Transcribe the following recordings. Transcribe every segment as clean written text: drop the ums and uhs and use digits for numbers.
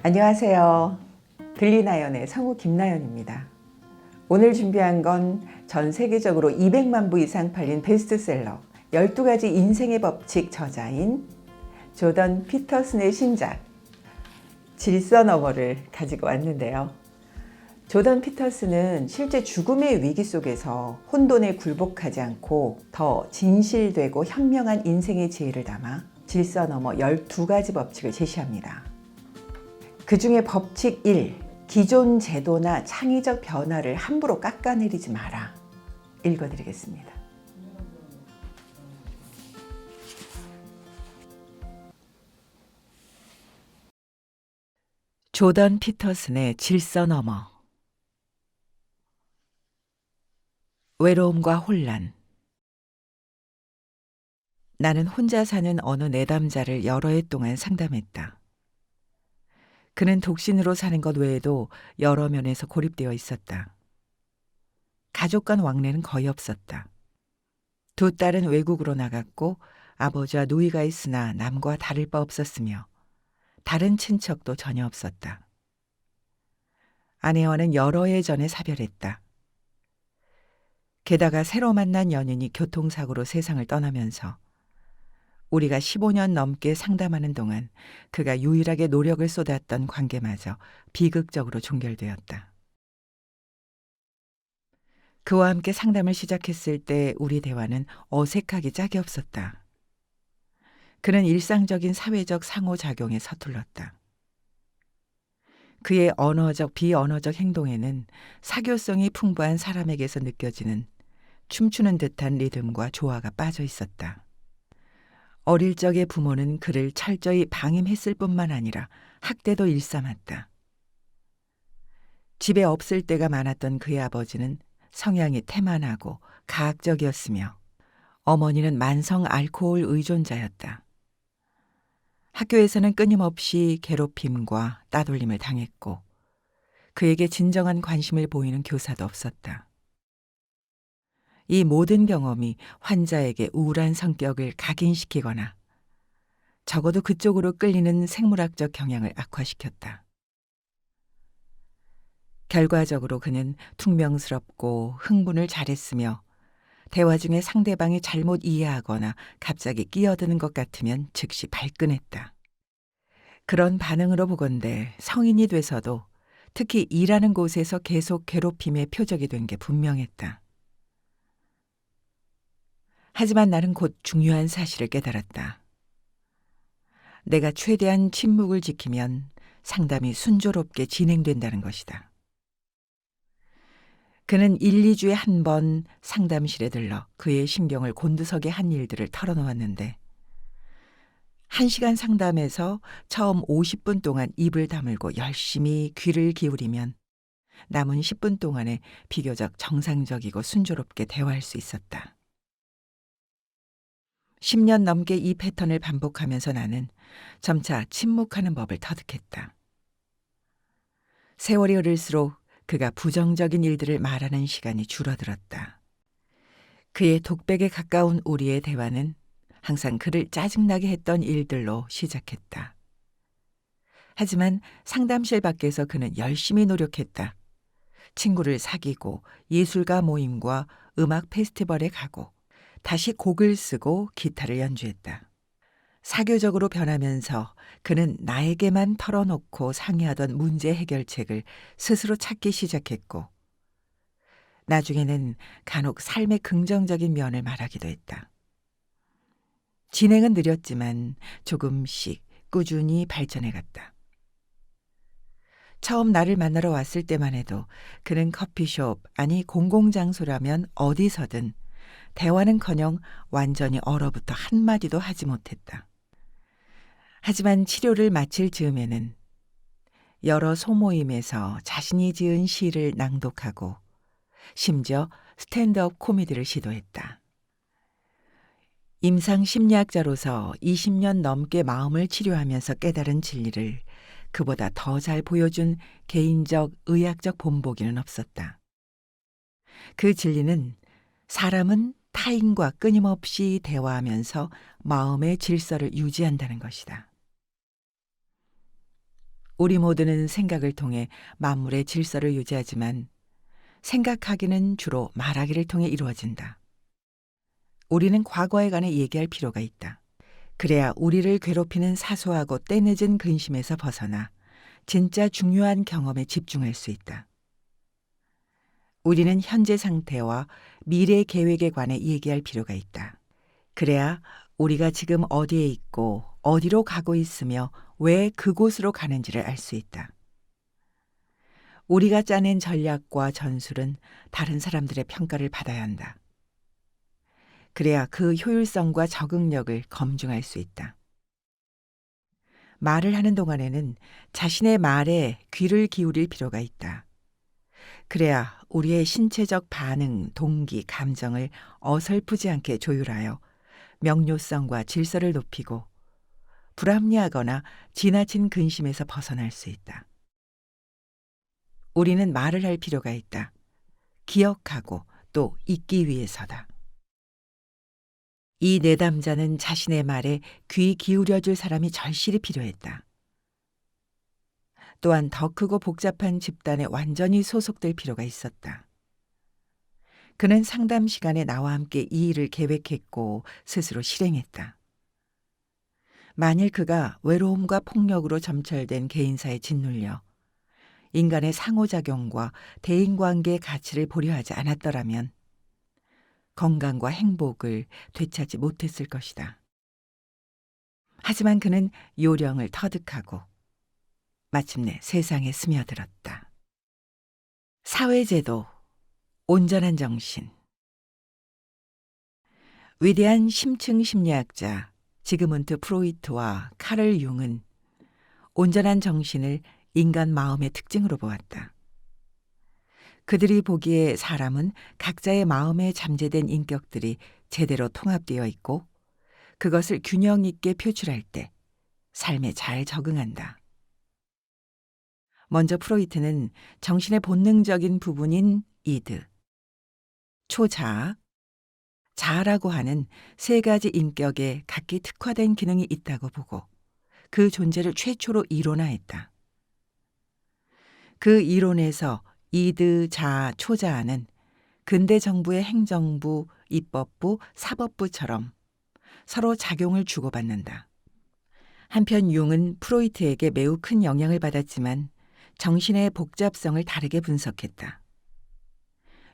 안녕하세요. 들리나연의 성우 김나연입니다. 오늘 준비한 건 전 세계적으로 200만 부 이상 팔린 베스트셀러 12가지 인생의 법칙 저자인 조던 피터슨의 신작 질서 너머를 가지고 왔는데요. 조던 피터슨은 실제 죽음의 위기 속에서 혼돈에 굴복하지 않고 더 진실되고 현명한 인생의 지혜를 담아 질서 너머 12가지 법칙을 제시합니다. 그 중에 법칙 1, 기존 제도나 창의적 변화를 함부로 깎아내리지 마라. 읽어드리겠습니다. 조던 피터슨의 질서 너머. 외로움과 혼란. 나는 혼자 사는 어느 내담자를 여러 해 동안 상담했다. 그는 독신으로 사는 것 외에도 여러 면에서 고립되어 있었다. 가족 간 왕래는 거의 없었다. 두 딸은 외국으로 나갔고 아버지와 누이가 있으나 남과 다를 바 없었으며 다른 친척도 전혀 없었다. 아내와는 여러 해 전에 사별했다. 게다가 새로 만난 연인이 교통사고로 세상을 떠나면서 우리가 15년 넘게 상담하는 동안 그가 유일하게 노력을 쏟았던 관계마저 비극적으로 종결되었다. 그와 함께 상담을 시작했을 때 우리 대화는 어색하기 짝이 없었다. 그는 일상적인 사회적 상호작용에 서툴렀다. 그의 언어적, 비언어적 행동에는 사교성이 풍부한 사람에게서 느껴지는 춤추는 듯한 리듬과 조화가 빠져 있었다. 어릴 적의 부모는 그를 철저히 방임했을 뿐만 아니라 학대도 일삼았다. 집에 없을 때가 많았던 그의 아버지는 성향이 태만하고 가학적이었으며 어머니는 만성 알코올 의존자였다. 학교에서는 끊임없이 괴롭힘과 따돌림을 당했고 그에게 진정한 관심을 보이는 교사도 없었다. 이 모든 경험이 환자에게 우울한 성격을 각인시키거나 적어도 그쪽으로 끌리는 생물학적 경향을 악화시켰다. 결과적으로 그는 퉁명스럽고 흥분을 잘했으며 대화 중에 상대방이 잘못 이해하거나 갑자기 끼어드는 것 같으면 즉시 발끈했다. 그런 반응으로 보건대 성인이 돼서도 특히 일하는 곳에서 계속 괴롭힘의 표적이 된 게 분명했다. 하지만 나는 곧 중요한 사실을 깨달았다. 내가 최대한 침묵을 지키면 상담이 순조롭게 진행된다는 것이다. 그는 1, 2주에 한 번 상담실에 들러 그의 신경을 곤두서게 한 일들을 털어놓았는데 1시간 상담에서 처음 50분 동안 입을 다물고 열심히 귀를 기울이면 남은 10분 동안에 비교적 정상적이고 순조롭게 대화할 수 있었다. 10년 넘게 이 패턴을 반복하면서 나는 점차 침묵하는 법을 터득했다. 세월이 흐를수록 그가 부정적인 일들을 말하는 시간이 줄어들었다. 그의 독백에 가까운 우리의 대화는 항상 그를 짜증나게 했던 일들로 시작했다. 하지만 상담실 밖에서 그는 열심히 노력했다. 친구를 사귀고 예술가 모임과 음악 페스티벌에 가고 다시 곡을 쓰고 기타를 연주했다. 사교적으로 변하면서 그는 나에게만 털어놓고 상의하던 문제 해결책을 스스로 찾기 시작했고 나중에는 간혹 삶의 긍정적인 면을 말하기도 했다. 진행은 느렸지만 조금씩 꾸준히 발전해갔다. 처음 나를 만나러 왔을 때만 해도 그는 커피숍, 아니 공공장소라면 어디서든 대화는커녕 완전히 얼어붙어 한마디도 하지 못했다. 하지만 치료를 마칠 즈음에는 여러 소모임에서 자신이 지은 시를 낭독하고 심지어 스탠드업 코미디를 시도했다. 임상심리학자로서 20년 넘게 마음을 치료하면서 깨달은 진리를 그보다 더 잘 보여준 개인적 의학적 본보기는 없었다. 그 진리는 사람은 타인과 끊임없이 대화하면서 마음의 질서를 유지한다는 것이다. 우리 모두는 생각을 통해 만물의 질서를 유지하지만 생각하기는 주로 말하기를 통해 이루어진다. 우리는 과거에 관해 얘기할 필요가 있다. 그래야 우리를 괴롭히는 사소하고 때늦은 근심에서 벗어나 진짜 중요한 경험에 집중할 수 있다. 우리는 현재 상태와 미래 계획에 관해 얘기할 필요가 있다. 그래야 우리가 지금 어디에 있고 어디로 가고 있으며 왜 그곳으로 가는지를 알 수 있다. 우리가 짜낸 전략과 전술은 다른 사람들의 평가를 받아야 한다. 그래야 그 효율성과 적응력을 검증할 수 있다. 말을 하는 동안에는 자신의 말에 귀를 기울일 필요가 있다. 그래야 우리의 신체적 반응, 동기, 감정을 어설프지 않게 조율하여 명료성과 질서를 높이고 불합리하거나 지나친 근심에서 벗어날 수 있다. 우리는 말을 할 필요가 있다. 기억하고 또 잊기 위해서다. 이 내담자는 자신의 말에 귀 기울여줄 사람이 절실히 필요했다. 또한 더 크고 복잡한 집단에 완전히 소속될 필요가 있었다. 그는 상담 시간에 나와 함께 이 일을 계획했고 스스로 실행했다. 만일 그가 외로움과 폭력으로 점철된 개인사에 짓눌려 인간의 상호작용과 대인관계의 가치를 보려 하지 않았더라면 건강과 행복을 되찾지 못했을 것이다. 하지만 그는 요령을 터득하고 마침내 세상에 스며들었다. 사회제도, 온전한 정신. 위대한 심층 심리학자 지그문트 프로이트와 카를 융은 온전한 정신을 인간 마음의 특징으로 보았다. 그들이 보기에 사람은 각자의 마음에 잠재된 인격들이 제대로 통합되어 있고 그것을 균형 있게 표출할 때 삶에 잘 적응한다. 먼저 프로이트는 정신의 본능적인 부분인 이드, 초자아, 자아라고 하는 세 가지 인격에 각기 특화된 기능이 있다고 보고 그 존재를 최초로 이론화했다. 그 이론에서 이드, 자아, 초자아는 근대 정부의 행정부, 입법부, 사법부처럼 서로 작용을 주고받는다. 한편 융은 프로이트에게 매우 큰 영향을 받았지만 정신의 복잡성을 다르게 분석했다.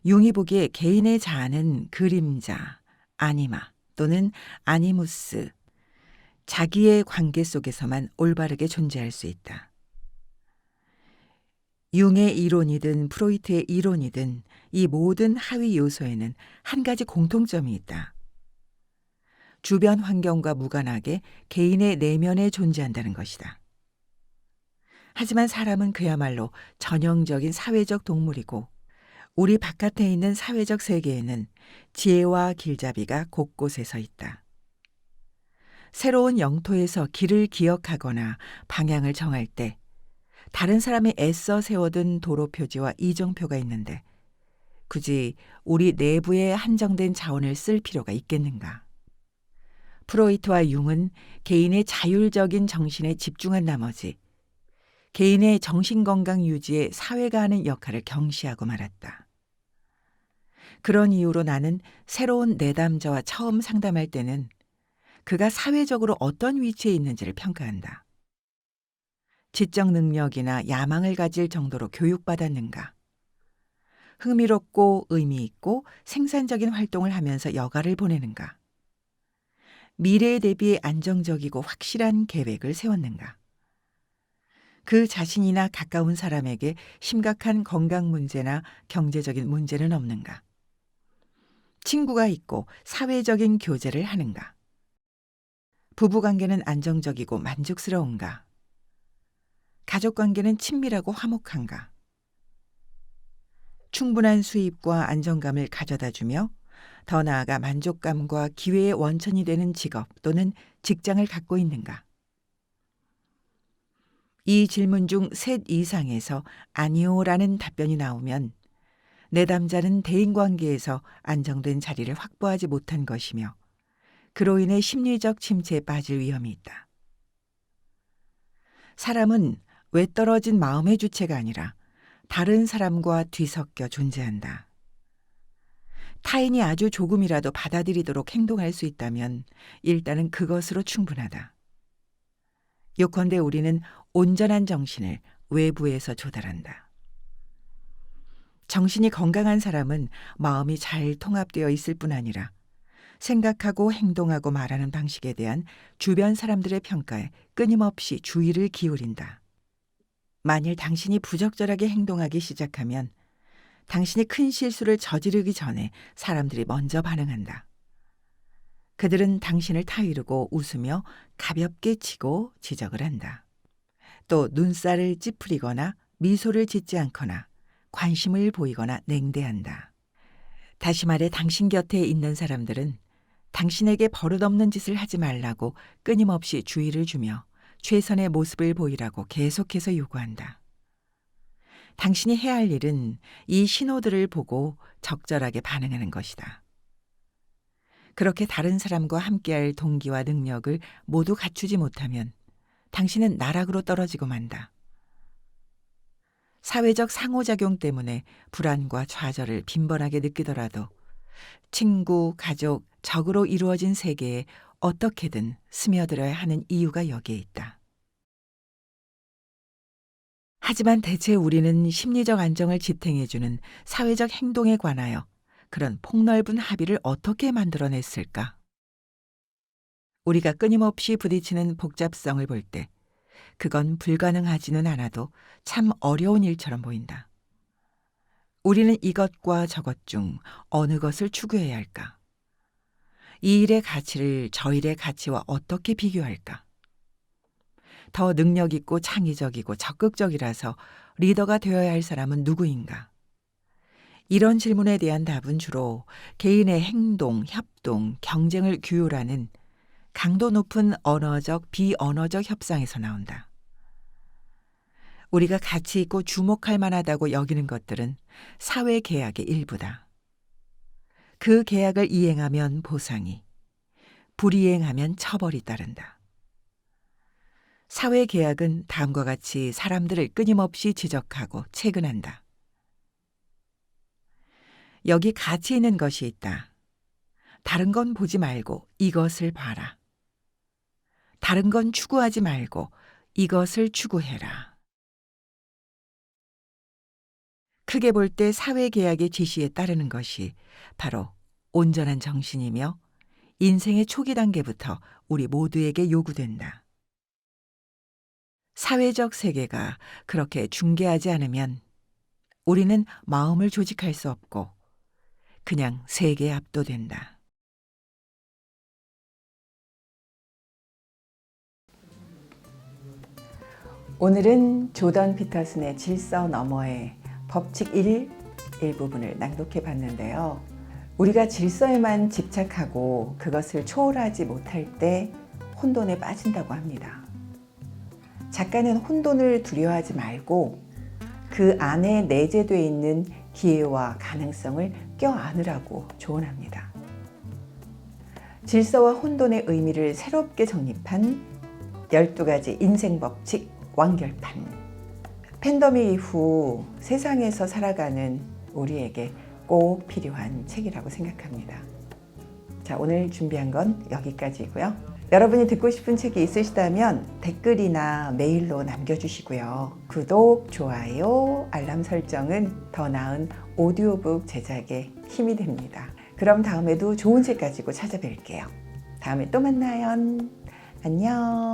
융이 보기에 개인의 자아는 그림자, 아니마 또는 아니무스, 자기의 관계 속에서만 올바르게 존재할 수 있다. 융의 이론이든 프로이트의 이론이든 이 모든 하위 요소에는 한 가지 공통점이 있다. 주변 환경과 무관하게 개인의 내면에 존재한다는 것이다. 하지만 사람은 그야말로 전형적인 사회적 동물이고 우리 바깥에 있는 사회적 세계에는 지혜와 길잡이가 곳곳에 서 있다. 새로운 영토에서 길을 기억하거나 방향을 정할 때 다른 사람이 애써 세워둔 도로 표지와 이정표가 있는데 굳이 우리 내부에 한정된 자원을 쓸 필요가 있겠는가? 프로이트와 융은 개인의 자율적인 정신에 집중한 나머지 개인의 정신건강 유지에 사회가 하는 역할을 경시하고 말았다. 그런 이유로 나는 새로운 내담자와 처음 상담할 때는 그가 사회적으로 어떤 위치에 있는지를 평가한다. 지적 능력이나 야망을 가질 정도로 교육받았는가? 흥미롭고 의미 있고 생산적인 활동을 하면서 여가를 보내는가? 미래에 대비해 안정적이고 확실한 계획을 세웠는가? 그 자신이나 가까운 사람에게 심각한 건강 문제나 경제적인 문제는 없는가? 친구가 있고 사회적인 교제를 하는가? 부부관계는 안정적이고 만족스러운가? 가족관계는 친밀하고 화목한가? 충분한 수입과 안정감을 가져다주며 더 나아가 만족감과 기회의 원천이 되는 직업 또는 직장을 갖고 있는가? 이 질문 중 셋 이상에서 아니오라는 답변이 나오면 내담자는 대인관계에서 안정된 자리를 확보하지 못한 것이며 그로 인해 심리적 침체에 빠질 위험이 있다. 사람은 외떨어진 마음의 주체가 아니라 다른 사람과 뒤섞여 존재한다. 타인이 아주 조금이라도 받아들이도록 행동할 수 있다면 일단은 그것으로 충분하다. 요컨대 우리는 온전한 정신을 외부에서 조달한다. 정신이 건강한 사람은 마음이 잘 통합되어 있을 뿐 아니라 생각하고 행동하고 말하는 방식에 대한 주변 사람들의 평가에 끊임없이 주의를 기울인다. 만일 당신이 부적절하게 행동하기 시작하면 당신이 큰 실수를 저지르기 전에 사람들이 먼저 반응한다. 그들은 당신을 타이르고 웃으며 가볍게 치고 지적을 한다. 또 눈살을 찌푸리거나 미소를 짓지 않거나 관심을 보이거나 냉대한다. 다시 말해 당신 곁에 있는 사람들은 당신에게 버릇없는 짓을 하지 말라고 끊임없이 주의를 주며 최선의 모습을 보이라고 계속해서 요구한다. 당신이 해야 할 일은 이 신호들을 보고 적절하게 반응하는 것이다. 그렇게 다른 사람과 함께할 동기와 능력을 모두 갖추지 못하면 당신은 나락으로 떨어지고 만다. 사회적 상호작용 때문에 불안과 좌절을 빈번하게 느끼더라도 친구, 가족, 적으로 이루어진 세계에 어떻게든 스며들어야 하는 이유가 여기에 있다. 하지만 대체 우리는 심리적 안정을 지탱해주는 사회적 행동에 관하여 그런 폭넓은 합의를 어떻게 만들어냈을까? 우리가 끊임없이 부딪히는 복잡성을 볼 때 그건 불가능하지는 않아도 참 어려운 일처럼 보인다. 우리는 이것과 저것 중 어느 것을 추구해야 할까? 이 일의 가치를 저 일의 가치와 어떻게 비교할까? 더 능력 있고 창의적이고 적극적이라서 리더가 되어야 할 사람은 누구인가? 이런 질문에 대한 답은 주로 개인의 행동, 협동, 경쟁을 규율하는 강도 높은 언어적, 비언어적 협상에서 나온다. 우리가 가치 있고 주목할 만하다고 여기는 것들은 사회 계약의 일부다. 그 계약을 이행하면 보상이, 불이행하면 처벌이 따른다. 사회 계약은 다음과 같이 사람들을 끊임없이 지적하고 체근한다. 여기 가치 있는 것이 있다. 다른 건 보지 말고 이것을 봐라. 다른 건 추구하지 말고 이것을 추구해라. 크게 볼 때 사회계약의 지시에 따르는 것이 바로 온전한 정신이며 인생의 초기 단계부터 우리 모두에게 요구된다. 사회적 세계가 그렇게 중개하지 않으면 우리는 마음을 조직할 수 없고 그냥 세계에 압도된다. 오늘은 조던 피터슨의 질서 너머의 법칙 1 일부분을 낭독해 봤는데요. 우리가 질서에만 집착하고 그것을 초월하지 못할 때 혼돈에 빠진다고 합니다. 작가는 혼돈을 두려워하지 말고 그 안에 내재되어 있는 기회와 가능성을 껴안으라고 조언합니다. 질서와 혼돈의 의미를 새롭게 정립한 12가지 인생 법칙 완결판. 팬데믹 이후 세상에서 살아가는 우리에게 꼭 필요한 책이라고 생각합니다. 자, 오늘 준비한 건 여기까지고요. 여러분이 듣고 싶은 책이 있으시다면 댓글이나 메일로 남겨주시고요. 구독, 좋아요, 알람 설정은 더 나은 오디오북 제작에 힘이 됩니다. 그럼 다음에도 좋은 책 가지고 찾아뵐게요. 다음에 또 만나요. 안녕.